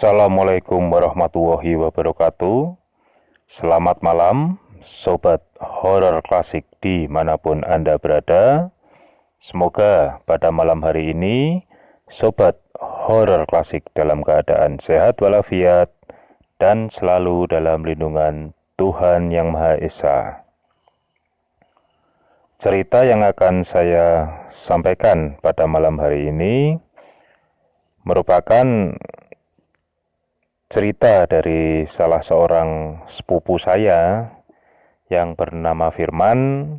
Assalamualaikum warahmatullahi wabarakatuh. Selamat malam, Sobat Horor Klasik dimanapun Anda berada. Semoga pada malam hari ini, Sobat Horor Klasik dalam keadaan sehat walafiat dan selalu dalam lindungan Tuhan Yang Maha Esa. Cerita yang akan saya sampaikan pada malam hari ini merupakan cerita dari salah seorang sepupu saya yang bernama Firman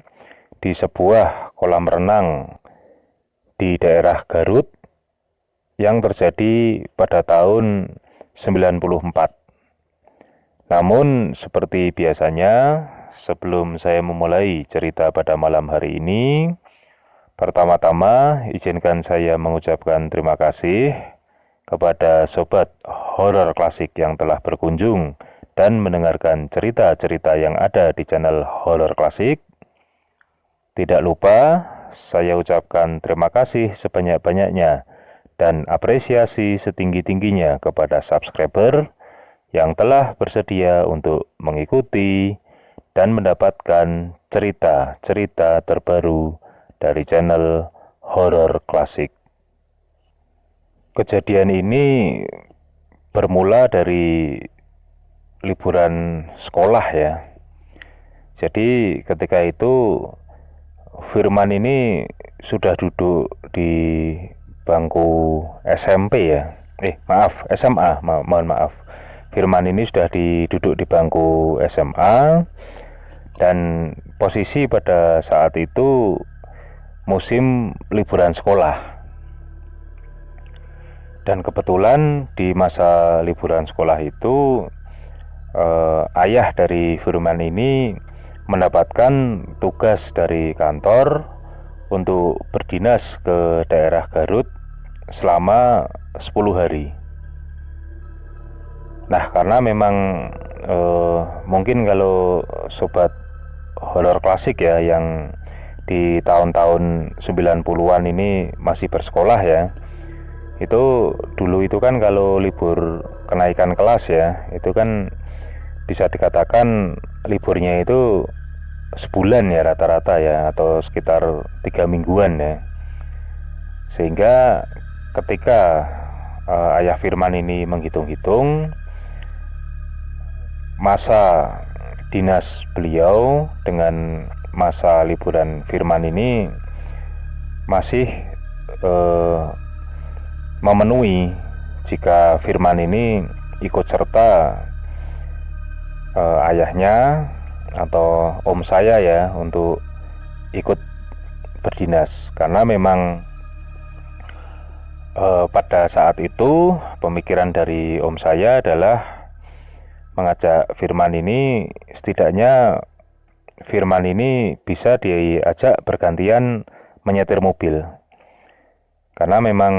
di sebuah kolam renang di daerah Garut yang terjadi pada tahun 94. Namun seperti biasanya, sebelum saya memulai cerita pada malam hari ini, pertama-tama izinkan saya mengucapkan terima kasih kepada Sobat Horor Klasik yang telah berkunjung dan mendengarkan cerita-cerita yang ada di channel Horor Klasik. Tidak lupa saya ucapkan terima kasih sebanyak-banyaknya dan apresiasi setinggi-tingginya kepada subscriber yang telah bersedia untuk mengikuti dan mendapatkan cerita-cerita terbaru dari channel Horor Klasik. Kejadian ini bermula dari liburan sekolah ya. Jadi ketika itu Firman ini sudah duduk di bangku SMP ya. SMA, mohon maaf. Firman ini sudah duduk di bangku SMA dan posisi pada saat itu musim liburan sekolah. Dan kebetulan di masa liburan sekolah itu ayah dari Firman ini mendapatkan tugas dari kantor untuk berdinas ke daerah Garut selama 10 hari. Nah, karena memang mungkin kalau Sobat Horor Klasik ya yang di tahun-tahun 90-an ini masih bersekolah ya, itu dulu itu kan kalau libur kenaikan kelas ya, itu kan bisa dikatakan liburnya itu sebulan ya rata-rata ya, atau sekitar 3 mingguan ya. Sehingga ketika ayah Firman ini menghitung-hitung masa dinas beliau dengan masa liburan Firman ini masih memenuhi jika Firman ini ikut serta ayahnya atau om saya ya untuk ikut berdinas, karena memang pada saat itu pemikiran dari om saya adalah mengajak Firman ini, setidaknya Firman ini bisa diajak bergantian menyetir mobil. Karena memang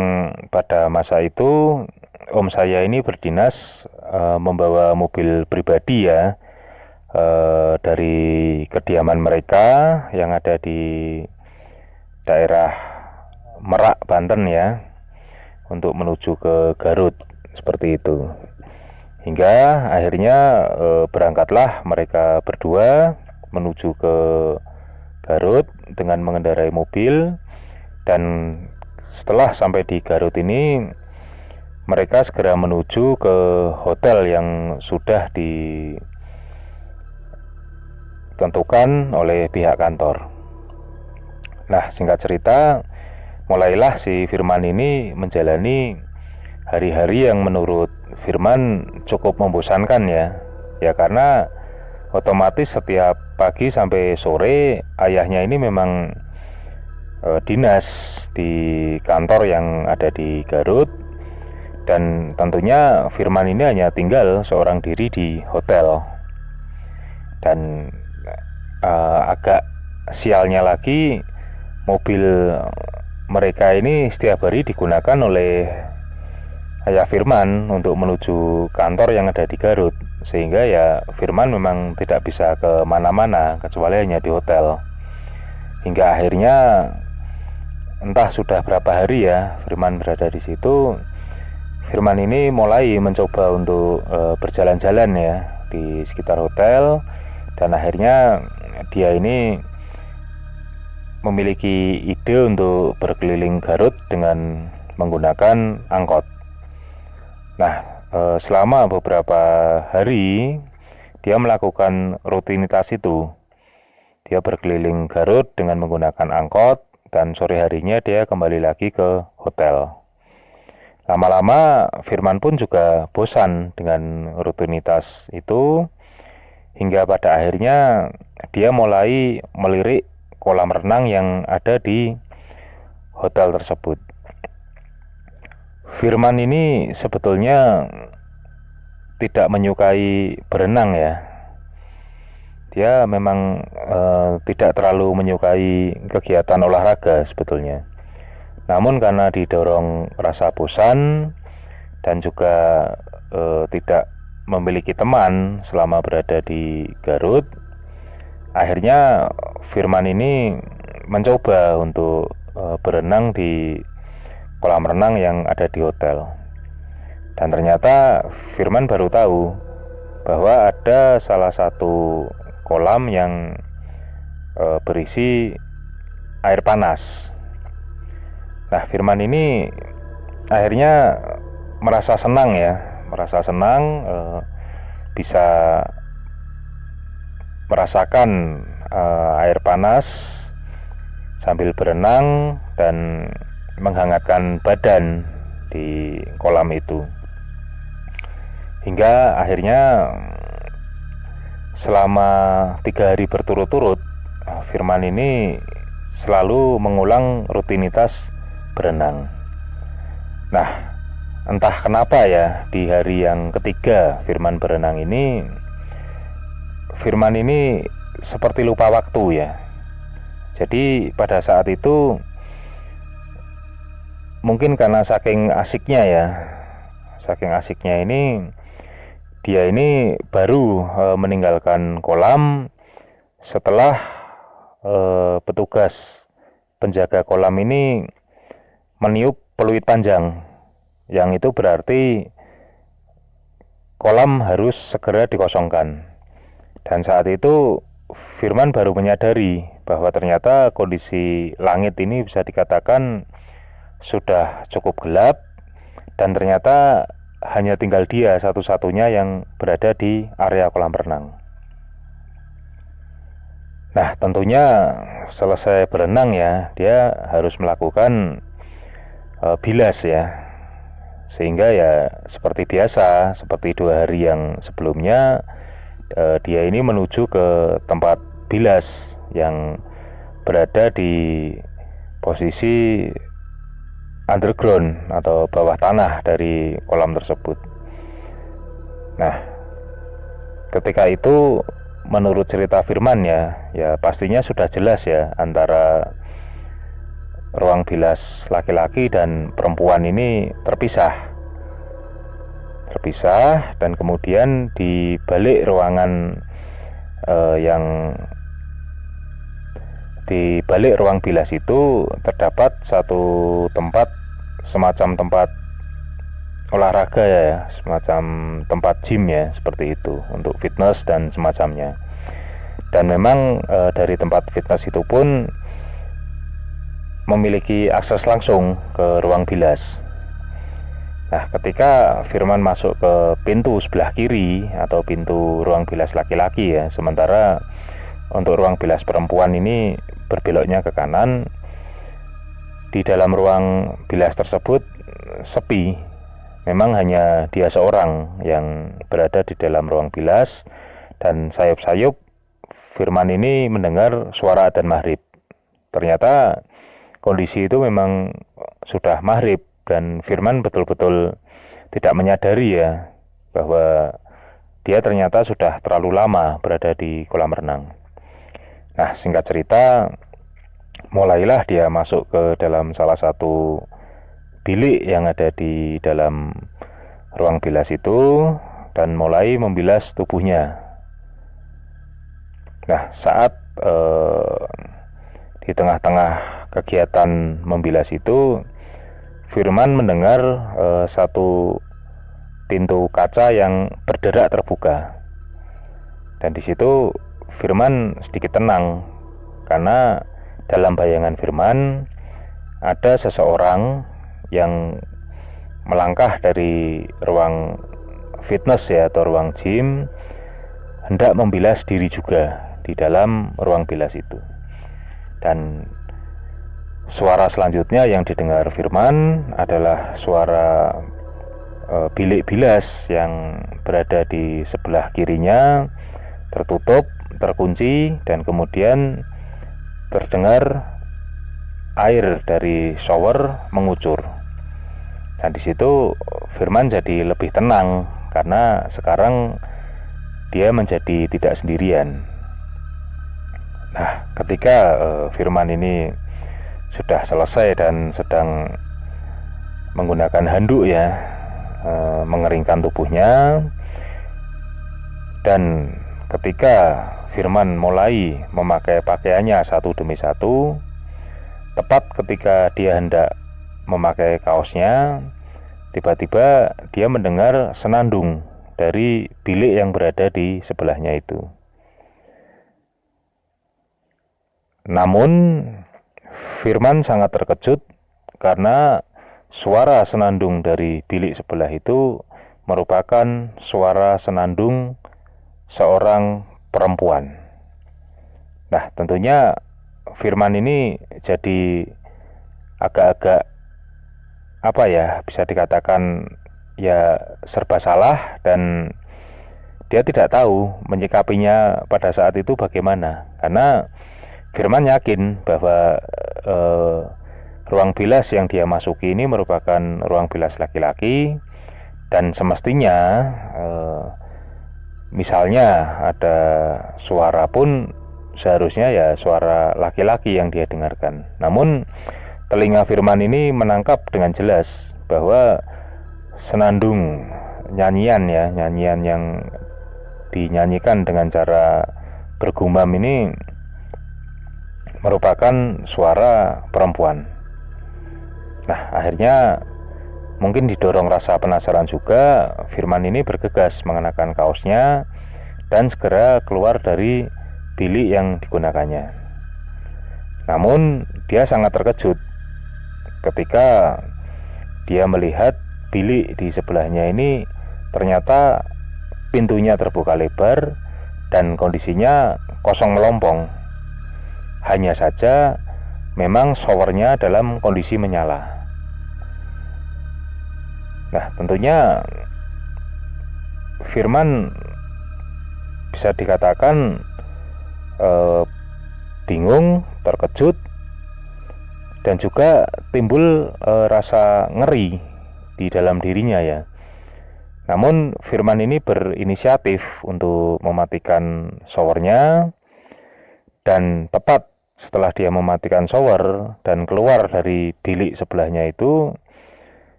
pada masa itu om saya ini berdinas membawa mobil pribadi ya dari kediaman mereka yang ada di daerah Merak, Banten ya, untuk menuju ke Garut, seperti itu. Hingga akhirnya berangkatlah mereka berdua menuju ke Garut dengan mengendarai mobil. Dan setelah sampai di Garut ini, mereka segera menuju ke hotel yang sudah ditentukan oleh pihak kantor. Nah, singkat cerita, mulailah si Firman ini menjalani hari-hari yang menurut Firman cukup membosankan ya. Ya karena otomatis setiap pagi sampai sore ayahnya ini memang dinas di kantor yang ada di Garut, dan tentunya Firman ini hanya tinggal seorang diri di hotel. Dan agak sialnya lagi, mobil mereka ini setiap hari digunakan oleh ayah Firman untuk menuju kantor yang ada di Garut, sehingga ya Firman memang tidak bisa ke mana-mana kecuali hanya di hotel. Hingga akhirnya entah sudah berapa hari ya Firman berada di situ, Firman ini mulai mencoba untuk berjalan-jalan ya di sekitar hotel, dan akhirnya dia ini memiliki ide untuk berkeliling Garut dengan menggunakan angkot. Nah, selama beberapa hari dia melakukan rutinitas itu. Dia berkeliling Garut dengan menggunakan angkot, dan sore harinya dia kembali lagi ke hotel. Lama-lama Firman pun juga bosan dengan rutinitas itu, hingga pada akhirnya dia mulai melirik kolam renang yang ada di hotel tersebut. Firman ini sebetulnya tidak menyukai berenang ya. Dia memang tidak terlalu menyukai kegiatan olahraga sebetulnya. Namun karena didorong rasa bosan dan juga tidak memiliki teman selama berada di Garut, akhirnya Firman ini mencoba untuk berenang di kolam renang yang ada di hotel. Dan ternyata Firman baru tahu bahwa ada salah satu kolam yang berisi air panas. Nah, Firman ini akhirnya merasa senang bisa merasakan air panas sambil berenang dan menghangatkan badan di kolam itu. Hingga akhirnya selama 3 hari berturut-turut, Firman ini selalu mengulang rutinitas berenang. Nah, entah kenapa ya, di hari yang ketiga Firman berenang ini, Firman ini seperti lupa waktu ya. Jadi pada saat itu mungkin karena saking asiknya ini, dia ini baru meninggalkan kolam setelah petugas penjaga kolam ini meniup peluit panjang, yang itu berarti kolam harus segera dikosongkan. Dan saat itu Firman baru menyadari bahwa ternyata kondisi langit ini bisa dikatakan sudah cukup gelap, dan ternyata hanya tinggal dia satu-satunya yang berada di area kolam renang. Nah, tentunya selesai berenang ya, dia harus melakukan bilas ya. Sehingga ya seperti biasa, seperti 2 hari yang sebelumnya, dia ini menuju ke tempat bilas yang berada di posisi underground atau bawah tanah dari kolam tersebut. Nah, ketika itu menurut cerita Firman ya pastinya sudah jelas ya, antara ruang bilas laki-laki dan perempuan ini terpisah, dan kemudian di balik ruangan di balik ruang bilas itu terdapat satu tempat, semacam tempat olahraga ya, semacam tempat gym ya, seperti itu, untuk fitness dan semacamnya. Dan memang dari tempat fitness itu pun memiliki akses langsung ke ruang bilas. Nah, ketika Firman masuk ke pintu sebelah kiri atau pintu ruang bilas laki-laki ya, sementara untuk ruang bilas perempuan ini berbeloknya ke kanan, di dalam ruang bilas tersebut sepi. Memang hanya dia seorang yang berada di dalam ruang bilas, dan sayup-sayup Firman ini mendengar suara adzan maghrib. Ternyata kondisi itu memang sudah maghrib, dan Firman betul-betul tidak menyadari ya bahwa dia ternyata sudah terlalu lama berada di kolam renang. Nah, singkat cerita, mulailah dia masuk ke dalam salah satu bilik yang ada di dalam ruang bilas itu dan mulai membilas tubuhnya. Nah, saat di tengah-tengah kegiatan membilas itu, Firman mendengar satu pintu kaca yang berderak terbuka. Dan di situ Firman sedikit tenang karena dalam bayangan Firman ada seseorang yang melangkah dari ruang fitness ya atau ruang gym, hendak membilas diri juga di dalam ruang bilas itu. Dan suara selanjutnya yang didengar Firman adalah suara bilik bilas yang berada di sebelah kirinya tertutup, terkunci, dan kemudian terdengar air dari shower mengucur. Dan di situ Firman jadi lebih tenang karena sekarang dia menjadi tidak sendirian. Nah, ketika Firman ini sudah selesai dan sedang menggunakan handuk ya, mengeringkan tubuhnya, dan ketika Firman mulai memakai pakaiannya satu demi satu, tepat ketika dia hendak memakai kaosnya, tiba-tiba dia mendengar senandung dari bilik yang berada di sebelahnya itu. Namun Firman sangat terkejut karena suara senandung dari bilik sebelah itu merupakan suara senandung seorang perempuan. Nah, tentunya Firman ini jadi agak-agak bisa dikatakan ya serba salah, dan dia tidak tahu menyikapinya pada saat itu bagaimana, karena Firman yakin bahwa ruang bilas yang dia masuki ini merupakan ruang bilas laki-laki, dan semestinya misalnya ada suara pun seharusnya ya suara laki-laki yang dia dengarkan. Namun telinga Firman ini menangkap dengan jelas bahwa senandung nyanyian yang dinyanyikan dengan cara bergumam ini merupakan suara perempuan. Nah, akhirnya mungkin didorong rasa penasaran juga, Firman ini bergegas mengenakan kaosnya dan segera keluar dari bilik yang digunakannya. Namun dia sangat terkejut ketika dia melihat bilik di sebelahnya ini ternyata pintunya terbuka lebar dan kondisinya kosong melompong. Hanya saja memang showernya dalam kondisi menyala. Nah, tentunya Firman bisa dikatakan bingung, terkejut, dan juga timbul rasa ngeri di dalam dirinya ya. Namun Firman ini berinisiatif untuk mematikan showernya, dan tepat setelah dia mematikan shower dan keluar dari bilik sebelahnya itu,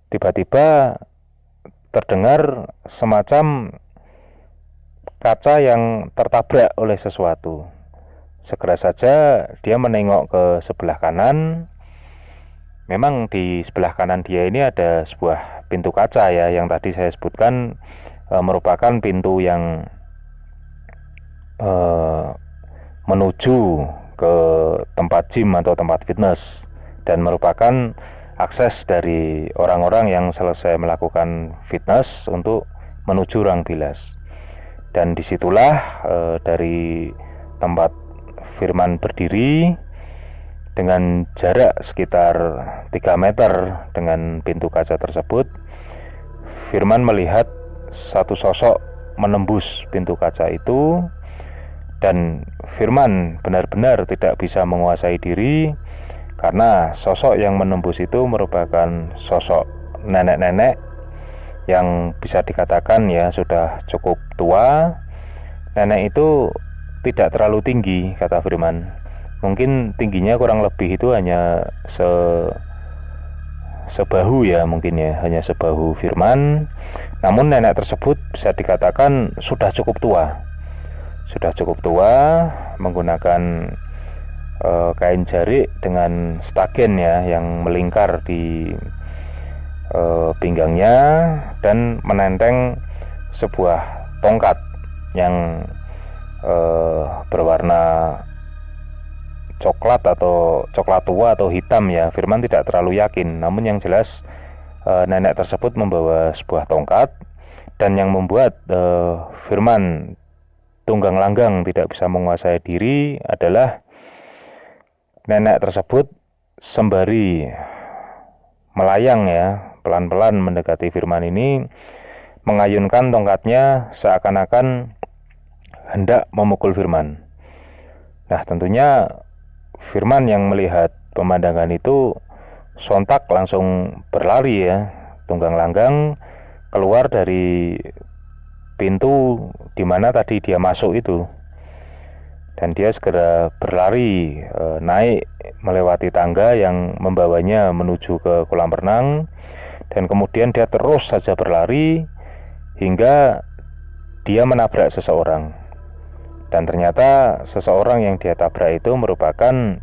tiba-tiba terdengar semacam kaca yang tertabrak oleh sesuatu. Segera saja dia menengok ke sebelah kanan. Memang di sebelah kanan dia ini ada sebuah pintu kaca ya, yang tadi saya sebutkan merupakan pintu yang menuju ke tempat gym atau tempat fitness, dan merupakan akses dari orang-orang yang selesai melakukan fitness untuk menuju ruang bilas. Dan disitulah dari tempat Firman berdiri dengan jarak sekitar 3 meter dengan pintu kaca tersebut, Firman melihat satu sosok menembus pintu kaca itu, dan Firman benar-benar tidak bisa menguasai diri karena sosok yang menembus itu merupakan sosok nenek-nenek yang bisa dikatakan ya sudah cukup tua. Nenek itu tidak terlalu tinggi, kata Firman. Mungkin tingginya kurang lebih itu hanya sebahu ya, mungkin ya, hanya sebahu Firman. Namun nenek tersebut bisa dikatakan sudah cukup tua, menggunakan kain jarik dengan stagen ya yang melingkar di pinggangnya dan menenteng sebuah tongkat yang berwarna coklat atau coklat tua atau hitam ya. Firman tidak terlalu yakin, namun yang jelas nenek tersebut membawa sebuah tongkat, dan yang membuat Firman tunggang langgang tidak bisa menguasai diri adalah nenek tersebut sembari melayang ya, pelan-pelan mendekati Firman ini, mengayunkan tongkatnya seakan-akan hendak memukul Firman. Nah, tentunya Firman yang melihat pemandangan itu sontak langsung berlari ya, tunggang langgang keluar dari pintu di mana tadi dia masuk itu. Dan dia segera berlari naik melewati tangga yang membawanya menuju ke kolam renang, dan kemudian dia terus saja berlari hingga dia menabrak seseorang. Dan ternyata seseorang yang dia tabrak itu merupakan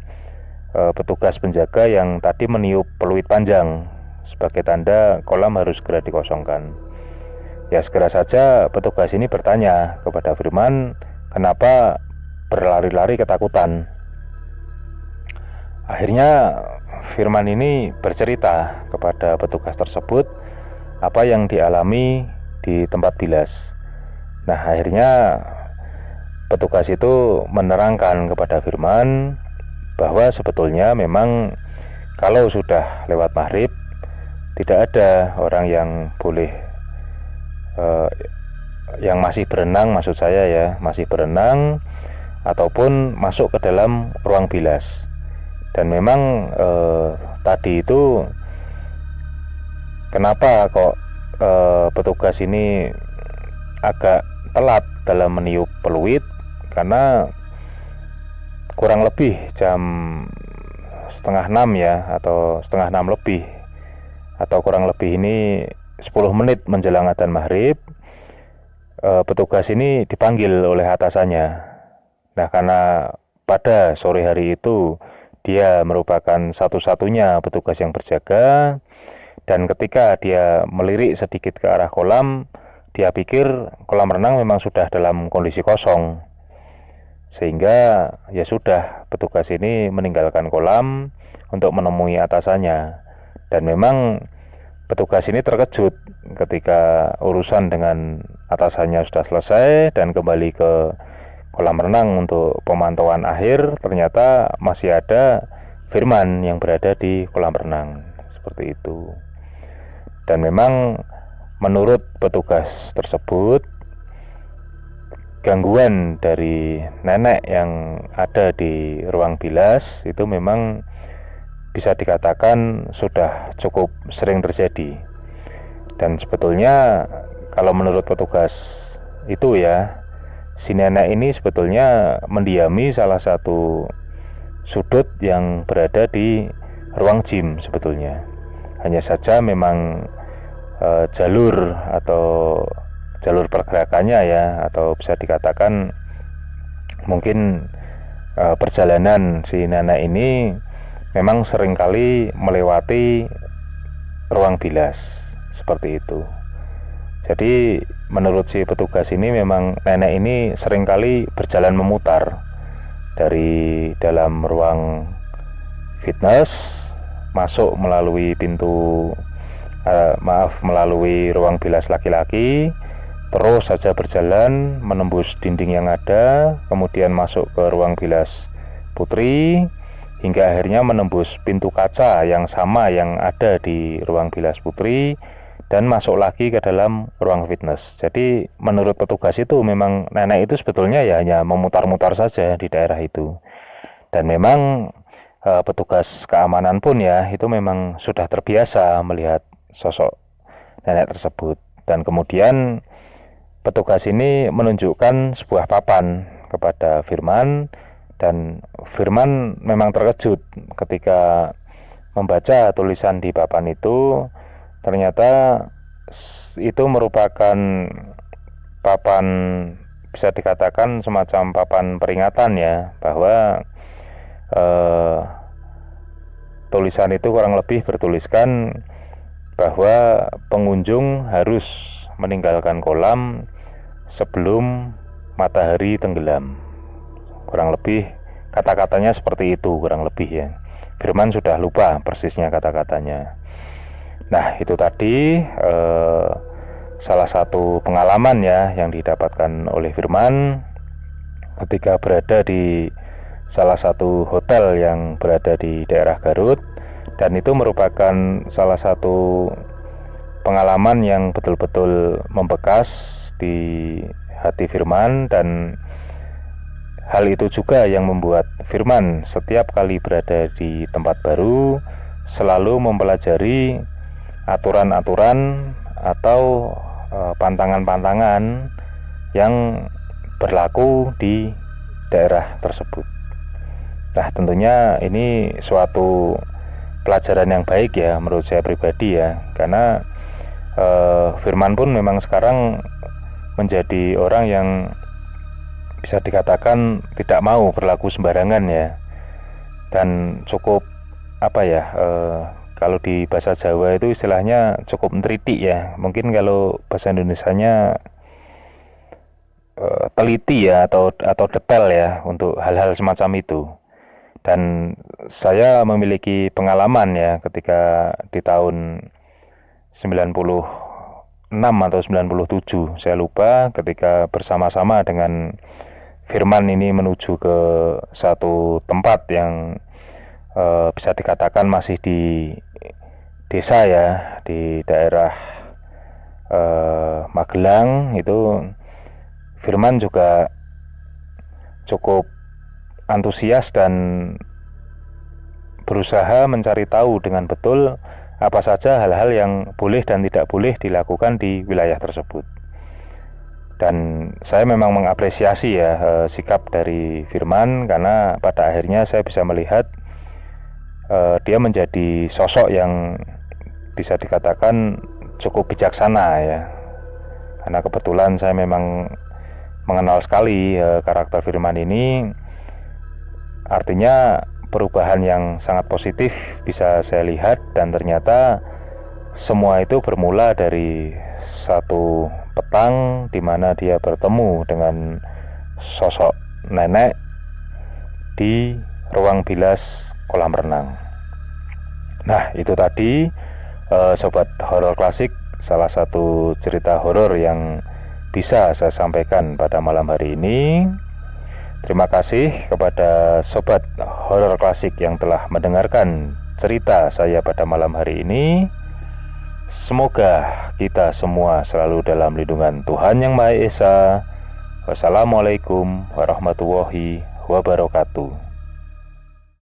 petugas penjaga yang tadi meniup peluit panjang sebagai tanda kolam harus segera dikosongkan. Ya, segera saja petugas ini bertanya kepada Firman, kenapa berlari-lari ketakutan. Akhirnya Firman ini bercerita kepada petugas tersebut apa yang dialami di tempat bilas. Nah, akhirnya petugas itu menerangkan kepada Firman bahwa sebetulnya memang kalau sudah lewat maghrib tidak ada orang yang boleh yang masih berenang, maksud saya ya, masih berenang ataupun masuk ke dalam ruang bilas. Dan memang tadi itu kenapa kok petugas ini agak telat dalam meniup peluit, karena kurang lebih jam 5:30 ya, atau 5:30 lebih, atau kurang lebih ini 10 menit menjelang adzan maghrib, petugas ini dipanggil oleh atasannya. Nah, karena pada sore hari itu dia merupakan satu-satunya petugas yang berjaga, dan ketika dia melirik sedikit ke arah kolam, dia pikir kolam renang memang sudah dalam kondisi kosong. Sehingga ya sudah, petugas ini meninggalkan kolam untuk menemui atasannya. Dan memang petugas ini terkejut ketika urusan dengan atasannya sudah selesai dan kembali ke kolam renang untuk pemantauan akhir, ternyata masih ada Firman yang berada di kolam renang. Seperti itu. Dan memang menurut petugas tersebut, gangguan dari nenek yang ada di ruang bilas itu memang bisa dikatakan sudah cukup sering terjadi. Dan sebetulnya kalau menurut petugas itu ya, si nenek ini sebetulnya mendiami salah satu sudut yang berada di ruang gym sebetulnya. Hanya saja memang jalur pergerakannya ya, atau bisa dikatakan mungkin perjalanan si nenek ini memang seringkali melewati ruang bilas seperti itu. Jadi menurut si petugas ini memang nenek ini seringkali berjalan memutar dari dalam ruang fitness, masuk melalui melalui ruang bilas laki-laki, terus saja berjalan menembus dinding yang ada, kemudian masuk ke ruang bilas putri, hingga akhirnya menembus pintu kaca yang sama yang ada di ruang bilas putri, dan masuk lagi ke dalam ruang fitness. Jadi menurut petugas itu memang nenek itu sebetulnya ya hanya memutar-mutar saja di daerah itu. Dan memang petugas keamanan pun ya itu memang sudah terbiasa melihat sosok nenek tersebut. Dan kemudian petugas ini menunjukkan sebuah papan kepada Firman, dan Firman memang terkejut ketika membaca tulisan di papan itu. Ternyata itu merupakan papan, bisa dikatakan semacam papan peringatan ya, bahwa tulisan itu kurang lebih bertuliskan bahwa pengunjung harus meninggalkan kolam sebelum matahari tenggelam. Kurang lebih kata-katanya seperti itu, kurang lebih ya. Firman sudah lupa persisnya kata-katanya. Nah, itu tadi salah satu pengalaman ya yang didapatkan oleh Firman ketika berada di salah satu hotel yang berada di daerah Garut, dan itu merupakan salah satu pengalaman yang betul-betul membekas di hati Firman, dan hal itu juga yang membuat Firman setiap kali berada di tempat baru selalu mempelajari aturan-aturan atau pantangan-pantangan yang berlaku di daerah tersebut. Nah, tentunya ini suatu pelajaran yang baik ya menurut saya pribadi ya, karena Firman pun memang sekarang menjadi orang yang bisa dikatakan tidak mau berlaku sembarangan ya, dan cukup apa ya, kalau di bahasa Jawa itu istilahnya cukup menteliti ya, mungkin kalau bahasa Indonesianya teliti ya atau detail ya untuk hal-hal semacam itu. Dan saya memiliki pengalaman ya ketika di tahun 96 atau 97, saya lupa, ketika bersama-sama dengan Firman ini menuju ke satu tempat yang bisa dikatakan masih di desa ya, di daerah Magelang. Itu Firman juga cukup antusias dan berusaha mencari tahu dengan betul apa saja hal-hal yang boleh dan tidak boleh dilakukan di wilayah tersebut. Dan saya memang mengapresiasi ya sikap dari Firman, karena pada akhirnya saya bisa melihat dia menjadi sosok yang bisa dikatakan cukup bijaksana ya, karena kebetulan saya memang mengenal sekali karakter Firman ini. Artinya perubahan yang sangat positif bisa saya lihat, dan ternyata semua itu bermula dari satu petang di mana dia bertemu dengan sosok nenek di ruang bilas kolam renang. Nah, itu tadi sobat horor klasik, salah satu cerita horor yang bisa saya sampaikan pada malam hari ini. Terima kasih kepada sobat horor klasik yang telah mendengarkan cerita saya pada malam hari ini. Semoga kita semua selalu dalam lindungan Tuhan Yang Maha Esa. Wassalamualaikum warahmatullahi wabarakatuh.